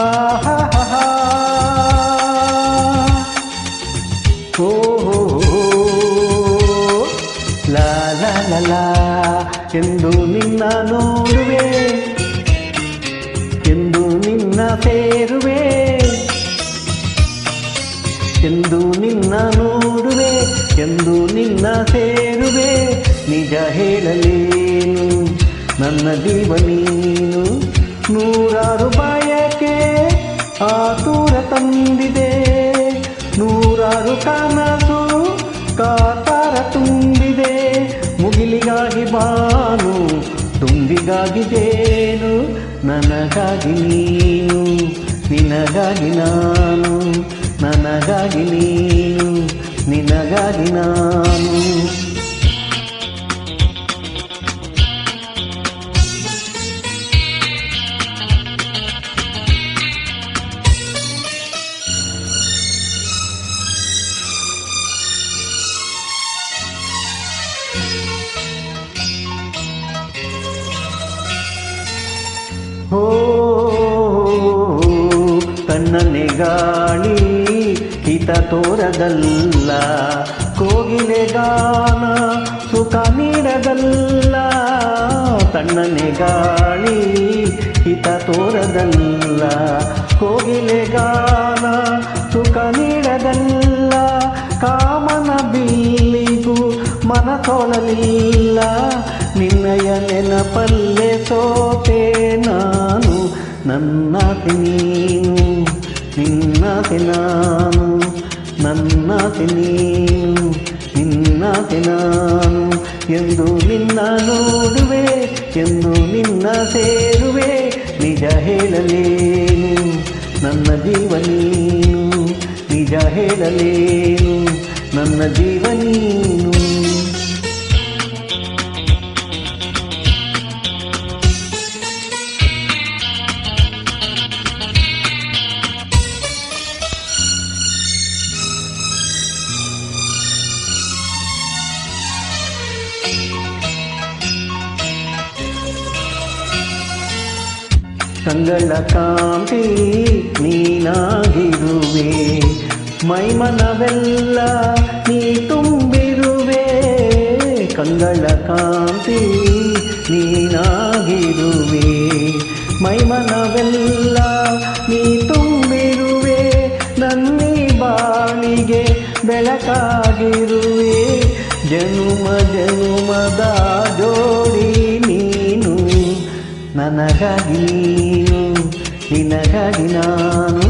ಆಹಾ ಓ ಲಾ ಲಾ ಲಾ ಲಾ ಎಂದು ನಿನ್ನ ನೋಡುವೆ, ಎಂದು ನಿನ್ನ ಸೇರುವೆ, ಎಂದು ನಿನ್ನ ನೋಡುವೆ, ಎಂದು ನಿನ್ನ ಸೇರುವೆ. ನಿಜ ಹೇಳಲೇನು ನನ್ನ ಜೀವ ನೀನು, ನೂರಾರು ಬಯಕೆ ಆತುರ ತಂದಿದೆ, ನೂರಾರು ಕನಸು ಕಾತರ ತುಂಬಿದೆ. ಮುಗಿಲಿಗಾಗಿ ಬಾನು, ತುಂಬಿಗಾಗಿ ಜೇನು, ನನಗಾಗಿ ನೀನು, ನಿನಗಾಗಿ ನಾನು, ನನಗಾಗಿ ನೀನು, ನಿನಗಾಗಿ ನಾನು. ಓ ತಣ್ಣನೆ ಗಾಳಿ ಹಿತ ತೋರದಲ್ಲ, ಕೋಗಿಲೆ ಗಾನ ಸುಖ ನೀಡದಲ್ಲ. ತಣ್ಣನೆ ಗಾಳಿ ಹಿತ ತೋರದಲ್ಲ, ಕೋಗಿಲೆ ಗಾನ ಸುಖ ನೀಡದಲ್ಲ. ಕಾಮನ ಬಿಲ್ಲಿಗೂ ಮನಸೋಲಲಿಲ್ಲ, ನಿನ್ನಯ ನೆನಪಲ್ಲೇ ಸೋತೆ ನಾನು. ನನ್ನಾಸೆ ನೀನು, ನಿನ್ನಾಸೆ ನಾನು, ನನ್ನಾಸೆ ನೀನು, ನಿನ್ನಾಸೆ ನಾನು. ಎಂದು ನಿನ್ನ ನೋಡುವೆ, ಎಂದು ನಿನ್ನ ಸೇರುವೆ. ನಿಜ ಹೇಳಲೇನು ನನ್ನ ಜೀವ ನೀನು, ನಿಜ ಹೇಳಲೇನು ನನ್ನ ಜೀವ ನೀನು. ಕಂಗಳ ಕಾಂತಿ ನೀನಾಗಿರುವೆ, ಮೈಮನವೆಲ್ಲ ನೀ ತುಂಬಿರುವೆ. ಕಂಗಳ ಕಾಂತಿ ನೀನಾಗಿರುವೆ, ಮೈಮನವೆಲ್ಲ ನೀ ತುಂಬಿರುವೆ. ನನ್ನೀ ಬಾಳಿಗೆ ಬೆಳಕಾಗಿರುವೆ, ಜನುಮ ಜನುಮದ ಜೋಡಿ ನೀನು. ನನಗಾಗಿ ನೀನು, ನಿನಗಾಗಿ ನಾನು,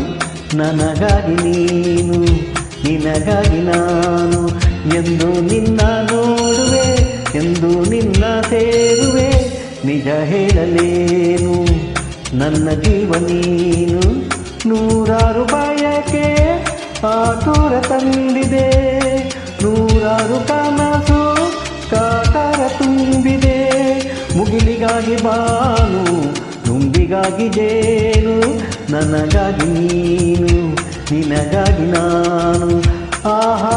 ನನಗಾಗಿ ನೀನು, ನಿನಗಾಗಿ ನಾನು. ಎಂದು ನಿನ್ನ ನೋಡುವೆ, ಎಂದು ನಿನ್ನ ಸೇರುವೆ. ನಿಜ ಹೇಳಲೇನು ನನ್ನ ಜೀವ ನೀನು, ನೂರಾರು ಬಯಕೆ ಆತುರ ತಂದಿದೆ, ನೂರಾರು ಕನಸು ಕಾತರ ತುಂಬಿದೆ. ಮುಗಿಲಿಗಾಗಿ ಬಾನು, ತುಂಬಿಗಾಗಿ ಜೇನು, ನನಗಾಗಿ ನೀನು, ನಿನಗಾಗಿ ನಾನು. ಆಹಾ